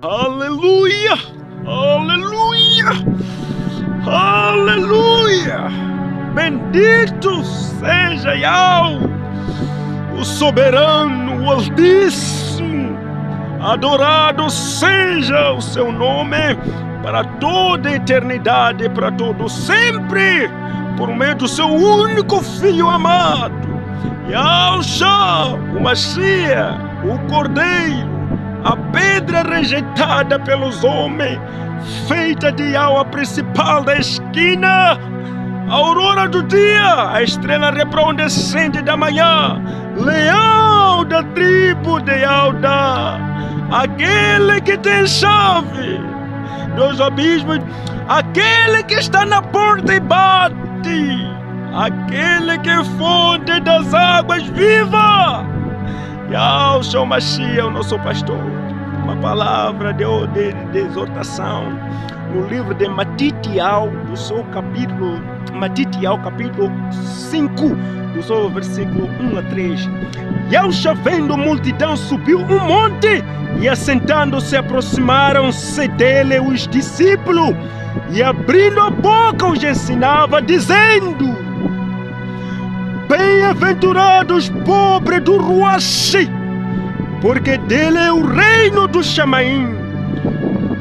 Aleluia! Aleluia! Aleluia! Bendito seja Yahweh, o soberano, o Altíssimo. Adorado seja o seu nome para toda a eternidade, para todo sempre, por meio do seu único Filho amado, Yahushua, o Messias, o Cordeiro, a pedra rejeitada pelos homens, feita de Yahweh, a principal da esquina, a aurora do dia, a estrela resplandecente da manhã, leão da tribo de Judá, aquele que tem chave dos abismos, aquele que está na porta e bate, aquele que é fonte das águas vivas. Yahushua Mashiach, o nosso pastor. Uma palavra de exortação no livro de Matitiel, do seu capítulo, Matitiel, capítulo 5, do seu versículo 1 a 3. Yahushua, vendo a multidão, subiu um monte e, assentando-se, aproximaram-se dele os discípulos e, abrindo a boca, os ensinava, dizendo: bem-aventurados pobres do Ruashi, porque dele é o reino do Shamaim.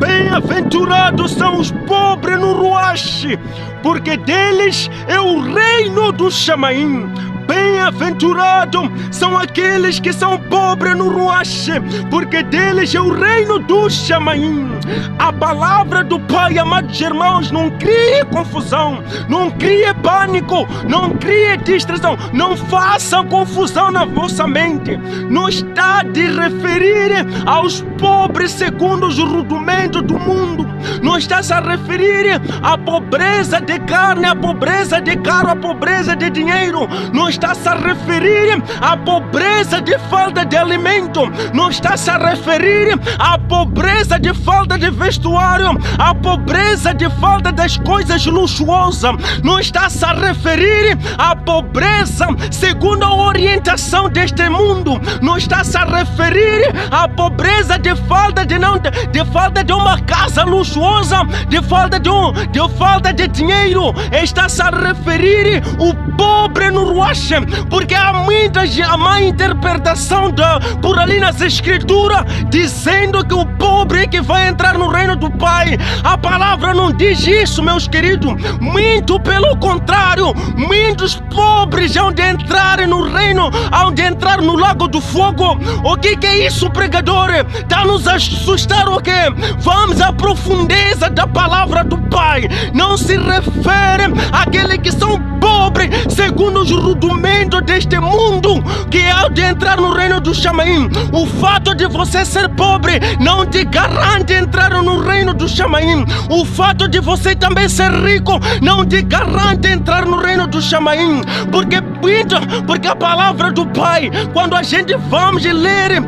Bem-aventurados são os pobres no Ruashi, porque deles é o reino do Shamaim. Bem-aventurados são aqueles que são pobres no Ruashi, porque deles é o reino do Shamaim. A palavra do Pai, amados irmãos, não crie confusão, não crie pânico, não crie distração, não faça confusão na vossa mente. Não está de referir aos pobres segundo os rudimentos do mundo, não está se a referir à pobreza de carne, à pobreza de carro, à pobreza de dinheiro, não está se a referir à pobreza de falta de alimento, não está se a referir à pobreza de falta de vestuário, à pobreza de falta das coisas luxuosas, não está se a referir à pobreza segundo a orientação deste mundo, não está se a referir à pobreza de falta de uma casa luxuosa, de falta de dinheiro. Está se a referir o pobre no Ruashi, porque há muita má interpretação por ali nas escrituras, dizendo que o pobre é que vai entrar no reino do Pai. A palavra não diz isso, meus queridos. Muito pelo contrário, muitos pobres hão de entrar no reino, hão de entrar no lago do fogo. O que é isso, pregador? Está nos assustar o quê? Vamos à profundeza da palavra do Pai. Não se refere àqueles que são pobres segundo os rudimentos deste mundo, que há de entrar no reino do Shamaim. O fato de você ser pobre não te garante entrar no reino do Shamaim. O fato de você também ser rico não te garante entrar no reino do Shamaim. Porque a palavra do Pai, quando a gente vamos ler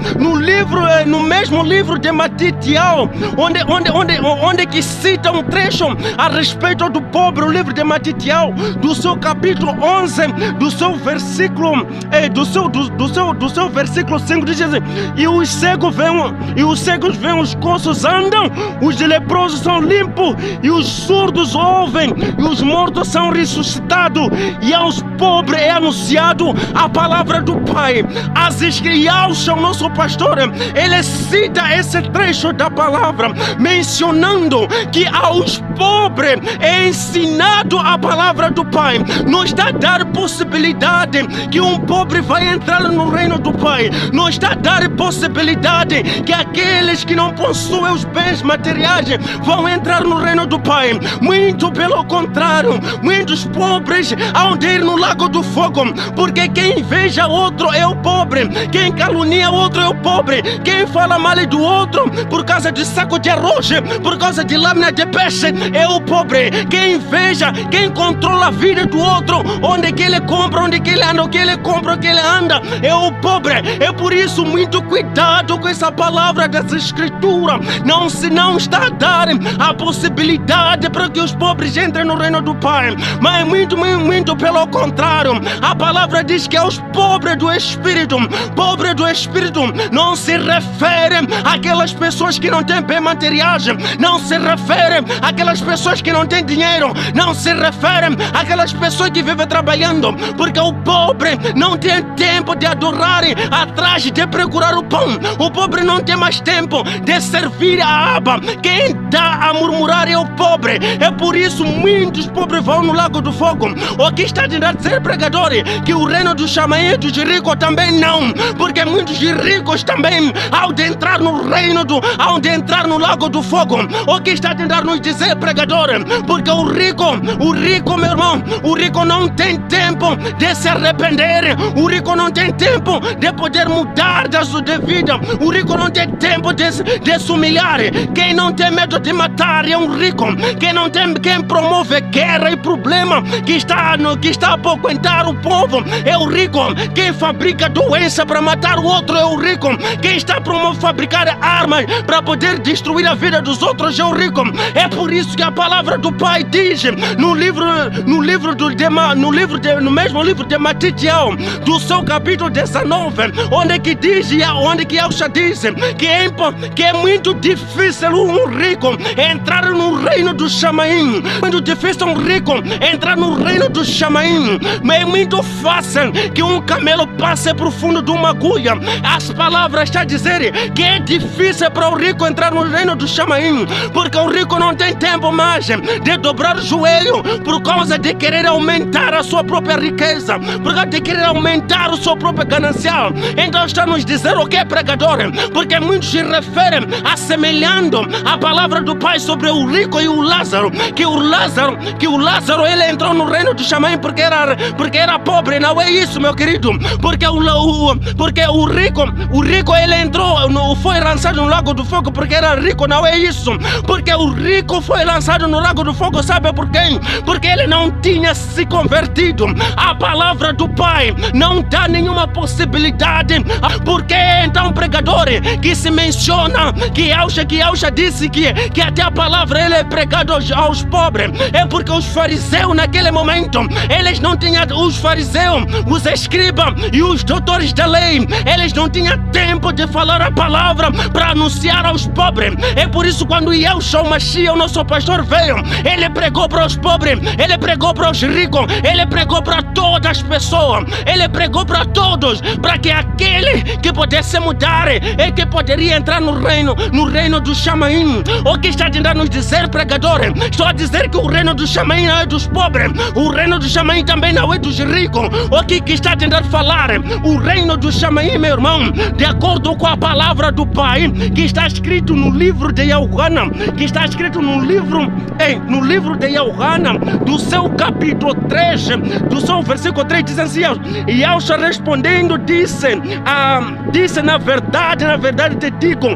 no mesmo livro de Matitiel, onde que cita um trecho a respeito do pobre, o livro de Matitiel, do seu capítulo 11, do seu versículo do seu versículo 5, diz assim: e os cegos veem, os coxos andam, os leprosos são limpos, e os surdos ouvem, e os mortos são ressuscitados, e aos pobres é anunciado a palavra do Pai. Yahushua, o nosso pastor, ele cita esse trecho da palavra, mencionando que aos pobres é ensinado a palavra do Pai. Não está a dar possibilidade que um pobre vai entrar no reino do Pai. Não está a dar possibilidade que aqueles que não possuem os bens materiais vão entrar no reino do Pai. Muito pelo contrário, muitos pobres hão de ir no lago do fogo, porque quem inveja outro é o pobre, quem calunia outro é o pobre, quem fala mal do outro por causa de saco de arroz, por causa de lâmina de peixe, é o pobre. Quem inveja, quem controla a vida do outro, onde que ele compra, onde que ele anda, o que ele compra, o que ele anda, é o pobre. É por isso, muito cuidado com essa palavra das Escrituras. Não está a dar a possibilidade para que os pobres entrem no reino do Pai, mas muito pelo contrário. A palavra diz que aos pobres do Espírito, pobre do Espírito, não se refere àquelas pessoas que não têm bem materiais, não se refere àquelas pessoas que não têm dinheiro, não se refere àquelas pessoas que vivem trabalhando, porque o pobre não tem tempo de adorar atrás de procurar o pão. O pobre não tem mais tempo de servir a aba. Quem dá a murmurar é o pobre. É por isso muitos pobres vão no lago do fogo. O que está tentando dizer, pregador, que o reino dos chamaí dos ricos também não, porque muitos ricos também, ao de entrar no reino ao de entrar no lago do fogo. O que está tentando nos dizer, pregador? Porque o rico, meu irmão, o rico não tem tempo de se arrepender. O rico não tem tempo de poder mudar da sua vida. O rico não tem tempo de se humilhar. Quem não tem medo de matar é um rico. Quem promove guerra e problema que está a apoquentar o povo é o rico. Quem fabrica doença para matar o outro é o rico. Quem está a fabricar armas para poder destruir a vida dos outros é o rico. É por isso que a palavra do Pai diz no mesmo livro de Mateus, do seu capítulo 19, onde que Yahshua diz que é muito difícil um rico entrar no reino do Chamaim. Muito difícil um rico entrar no reino do Chamaim. Mas é muito fácil que um camelo passe por fundo de uma agulha. As palavras estão a dizer que é difícil para o rico entrar no reino do Chamaim, porque o rico não tem tempo mais de dobrar o joelho por causa de querer aumentar a sua própria riqueza, por causa de querer aumentar o seu próprio ganancial. Então está a nos dizer o que, pregador? Porque muitos se referem assemelhando a palavra do Pai sobre o rico e o Lázaro, que o Lázaro ele entrou no reino do Chamaim porque era pobre. Não é isso, meu querido, porque o rico ele entrou, foi lançado no lago do fogo porque era rico. Não é isso, porque o rico foi lançado no lago do fogo, sabe por quê? Porque ele não tinha se convertido. A palavra do Pai não dá nenhuma possibilidade. Porque então, pregador, que se menciona que Yahshua disse que até a palavra ele é pregado aos pobres, é porque os fariseus naquele momento, eles não tinham, os fariseus, os escribas e os doutores da lei, eles não tinham tempo de falar a palavra para anunciar aos pobres. É por isso quando Yahshua Mashiach, o nosso pastor, veio, ele pregou para os pobres, ele pregou para os ricos, ele pregou para todas as pessoas, ele pregou para todos, para que aquele que pudesse mudar é que poderia entrar no reino do Chamaim. O que está tentando nos dizer, pregador? Estou a dizer que o reino do Chamaim não é dos pobres, o reino do Chamaim também não é dos ricos. O que está tentando falar? O reino do Chamaim, meu irmão, de acordo com a palavra do Pai, que está escrito no livro de Yohana, que está escrito no livro de Yohana, do seu capítulo 3, do seu versículo 3, diz assim: Yahshua respondendo disse, na verdade te digo,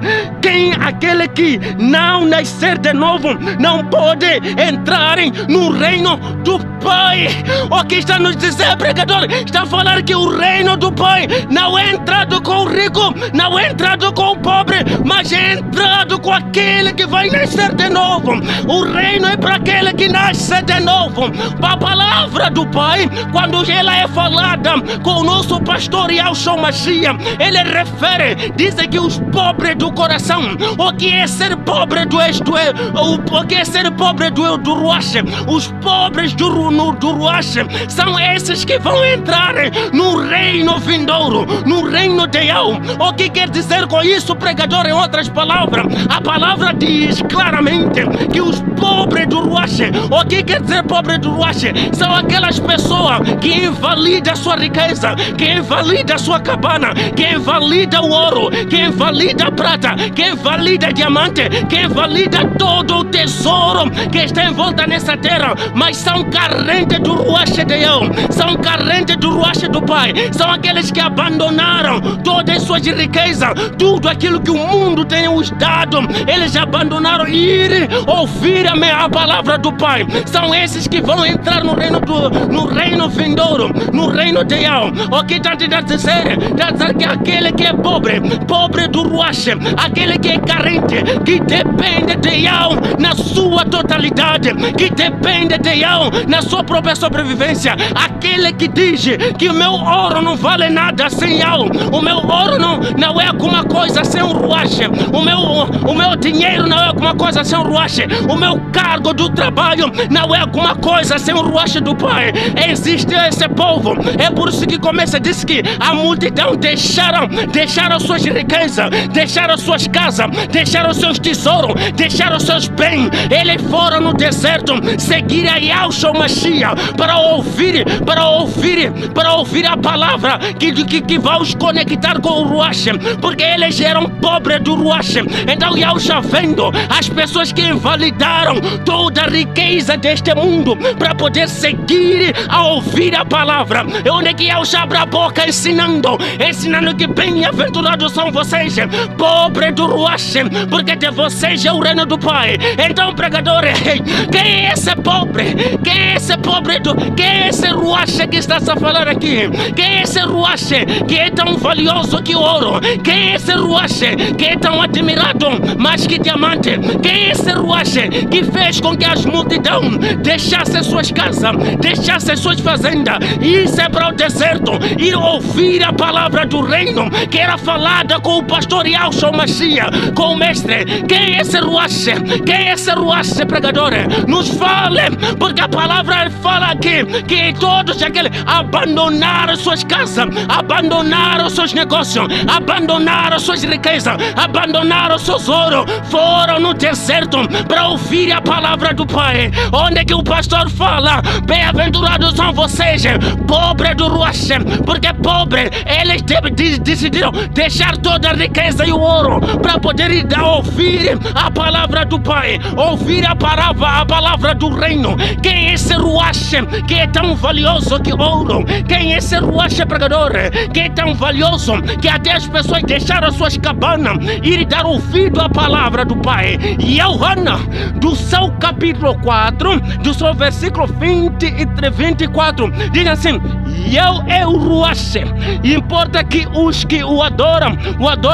aquele que não nascer de novo não pode entrar no reino do Pai. O que está nos dizer, pregador? Está a falar que o reino do Pai não é entrado com o rico, não é entrado com o pobre, mas é entrado com aquele que vai nascer de novo. O reino é para aquele que nasce de novo. A palavra do Pai, quando ela é falada com o nosso pastor Yahshua Mashiach, ele refere, diz que os pobres do coração, o que é ser pobre o que é ser pobre do Ruach, os pobres do Ruach são esses que vão entrar no reino vindouro, no reino de Yahweh. O que quer dizer com isso, pregador? Em outras palavras, a palavra diz claramente que os pobres do Ruach, o que quer dizer pobre do Ruach? São aquelas pessoas que invalidam a sua riqueza, que invalidam a sua cabana, que invalidam o ouro, que invalidam a prata, que invalida diamante, que invalida todo o tesouro que está em volta nessa terra, mas são carregados carentes do ruache de Yahweh, são carentes do ruache do Pai, são aqueles que abandonaram todas as suas riquezas, tudo aquilo que o mundo tem os dado, eles abandonaram ir ouvir a palavra do Pai. São esses que vão entrar no reino vindouro, no reino de Yahweh. O que está te dizer que aquele que é pobre do ruache, aquele que é carente, que depende de Yahweh na sua totalidade, que depende de Yahweh na sua própria sobrevivência, aquele que diz que o meu ouro não vale nada sem Yahweh, o meu ouro não é alguma coisa sem o ruache, o meu dinheiro não é alguma coisa sem o ruache, o meu cargo do trabalho não é alguma coisa sem o ruache do Pai. Existe esse povo, é por isso que começa a dizer que a multidão deixaram suas riquezas, deixaram suas casas, deixaram seus tesouros, deixaram seus bens, eles foram no deserto seguir a Yahshua Mashiach para ouvir a palavra que vai os conectar com o ruache, porque eles eram pobres do ruache. Então Yahshua vendo as pessoas que invalidaram toda a riqueza deste mundo para poder seguir a ouvir a palavra, é onde que Yahshua abre a boca ensinando que bem-aventurados são vocês, pobres do ruache, porque de vocês é o reino do Pai. Então, pregadores, quem é esse pobre? Quem é esse pobre? Quem é esse ruache que está a falar aqui? Quem é esse ruache que é tão valioso que ouro? Quem é esse ruache que é tão admirado mais que diamante? Quem é esse ruache que fez com que as multidões deixassem suas casas, deixassem suas fazendas, e isso é para o deserto e ouvir a palavra do reino que era falada com o pastor Yahshua Mashiach, com o mestre? Quem é esse ruache? Quem é esse ruache, pregador? Nos fale, porque a palavra fala aqui que todos aqueles abandonaram suas casas, abandonaram seus negócios, abandonaram suas riquezas, abandonaram seus ouros, foram no deserto para ouvir a palavra do Pai, onde que o pastor fala: bem-aventurados são vocês, pobres do ruache, porque pobre, eles decidiram deixar toda a riqueza e o ouro para poder ouvir a palavra do Pai, ouvir a palavra do reino. Quem é esse ruache que é tão valioso que ouro? Quem é esse ruache, pregador, que é tão valioso que até as pessoas deixaram suas cabanas e dar ouvido à palavra do Pai? Yohana, do seu capítulo 4, do seu versículo 20 e 24, diz assim: eu é o ruache, importa que os que o adoram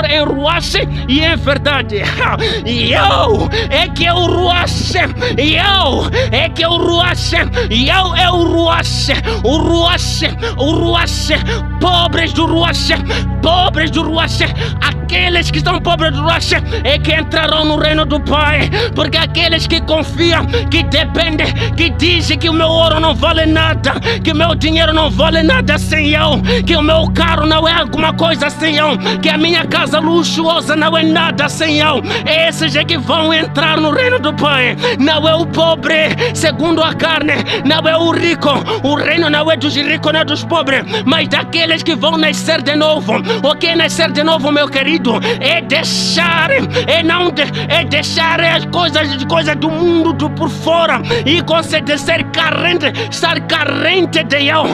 em ruache e em verdade. Eu é que é o ruache, eu é que é o ruache, eu é o ruache, pobres do ruache, aqueles que são pobres do ruache é que entrarão no reino do Pai, porque aqueles que confiam, que dependem, que dizem que o meu ouro não vale nada, que o meu dinheiro não vale nada sem eu, que o meu carro não é alguma coisa sem eu, que a minha casa luxuosa não é nada sem eu, esses é que vão entrar no reino do Pai. Não é o pobre segundo a carne, não é o rico, o reino não é dos ricos, não é dos pobres, mas daqueles que vão nascer de novo. O que é nascer de novo, meu querido? É deixar, deixar as coisas do mundo por fora e conceder ser carente, estar carente de eu,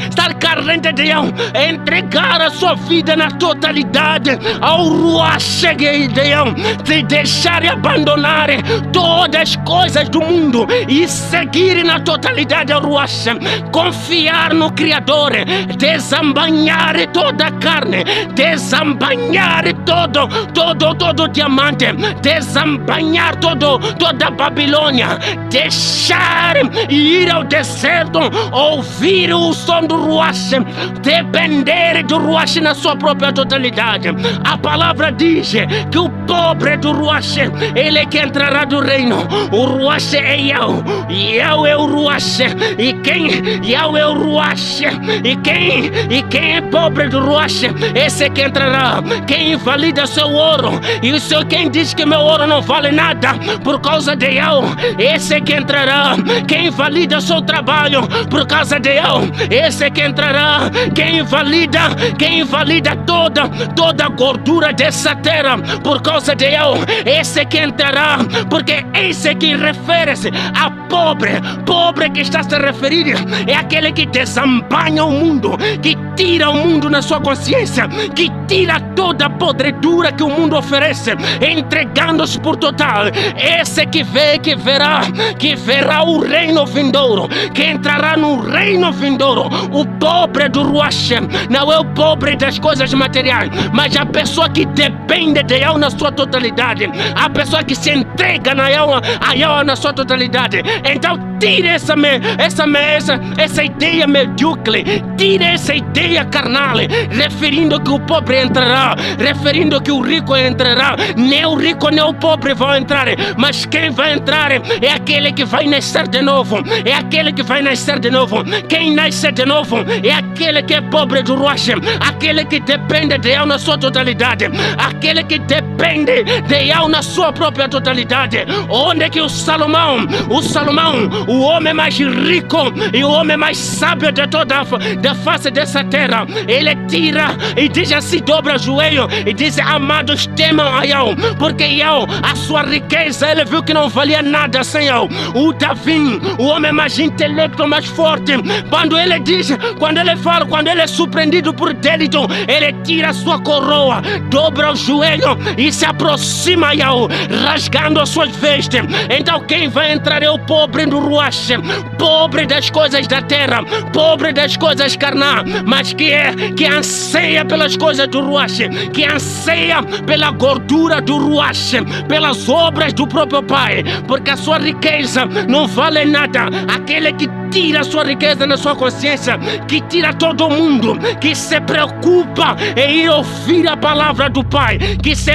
estar carente de eu, entregar a sua vida na totalidade ao ruache de eu, de deixar e abandonar todas as coisas do mundo e seguir na totalidade ao ruache, confiar no Criador, desembanhar toda a carne, desembanhar todo diamante, desembanhar toda a Babilônia, deixar e ir ao deserto, ouvir o som do ruache, depender do ruache na sua própria totalidade. A palavra diz que o pobre do ruache, ele é que entrará do reino. O ruache é eu é o ruache, e quem eu é o ruache, e quem é pobre do do Ruach, esse é que entrará. Quem invalida seu ouro, e o Senhor quem diz que meu ouro não vale nada por causa de eu, esse é que entrará. Quem invalida seu trabalho por causa de eu, esse é que entrará. Quem invalida toda a gordura dessa terra por causa de eu, esse é que entrará. Porque esse é que refere-se a pobre que está se referindo é aquele que desembanha o mundo, que tira o mundo na sua consciência, que tira toda a podredura que o mundo oferece, entregando-se por total. Esse que verá o reino vindouro, que entrará no reino vindouro. O pobre do Ruach não é o pobre das coisas materiais, mas a pessoa que depende de Yahweh na sua totalidade, a pessoa que se entrega a Yahweh na sua totalidade. Então tire essa ideia medíocre, tire essa ideia carnal, referindo que o pobre entrará, referindo que o rico entrará. Nem o rico nem o pobre vão entrar, mas quem vai entrar é aquele que vai nascer de novo, é aquele que vai nascer de novo. Quem nasce de novo é aquele que é pobre do Ruach, aquele que depende de Yahweh na sua totalidade, aquele que depende de Yahweh na sua própria totalidade. Onde é que o Salomão, o homem mais rico e o homem mais sábio de toda a face dessa terra, ele tira e diz assim, dobra o joelho e diz: amados, temam a Yahweh, porque Yahweh, a sua riqueza, ele viu que não valia nada sem Yahweh. O Davi, o homem mais intelecto, mais forte, quando ele é surpreendido por delito, ele tira a sua coroa, dobra o joelho e se aproxima a Yahweh, rasgando as suas vestes. Então quem vai entrar é o pobre do Ruach, pobre das coisas da terra, pobre das coisas carnais, mas que anseia pelas coisas do Ruach, que anseia pela gordura do Ruach, pelas obras do próprio Pai, porque a sua riqueza não vale nada. Aquele que tira a sua riqueza na sua consciência, que tira todo mundo, que se preocupa em ir ouvir a palavra do Pai, que se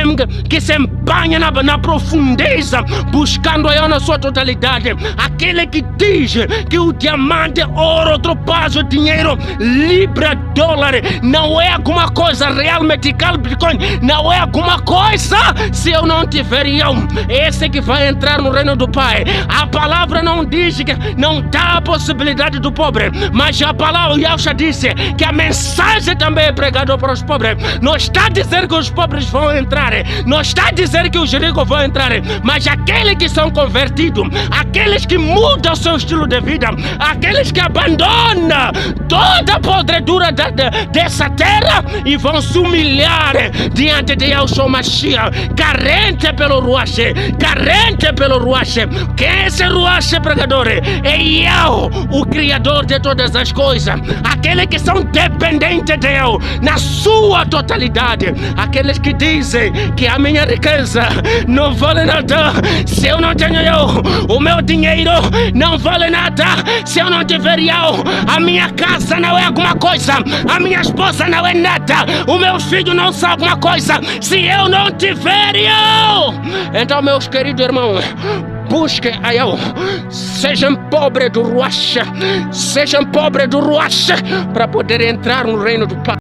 embanha na profundeza, buscando a na sua totalidade. Aquele que diz que o diamante, ouro, topázio, dinheiro, libra, dólar, não é alguma coisa, real, metical, bitcoin, não é alguma coisa se eu não tiver eu. Esse que vai entrar no reino do Pai. A palavra não diz que não dá a possibilidade do pobre, mas a palavra, o Yahshua disse que a mensagem também é pregada para os pobres. Não está a dizer que os pobres vão entrar, não está a dizer que os ricos vão entrar, mas aqueles que são convertidos, aqueles que mudam seu estilo de vida, aqueles que abandonam toda a podredura dessa terra e vão se humilhar diante de Yahshua Mashiach, carente pelo Ruach. Quem é esse Ruach, pregador? É Yahweh, o Criador de todas as coisas. Aqueles que são dependentes de Yahweh na sua totalidade. Aqueles que dizem que a minha riqueza não vale nada se eu não tenho Yahweh. O meu dinheiro não vale nada se eu não tiver Yahweh. A minha casa não é alguma coisa, a minha esposa não é nada, o meu filho não são alguma coisa se eu não tiver Yahweh. Então, meus queridos irmãos, busquem a Yahweh, sejam pobres do Ruach, para poder entrar no reino do Pai.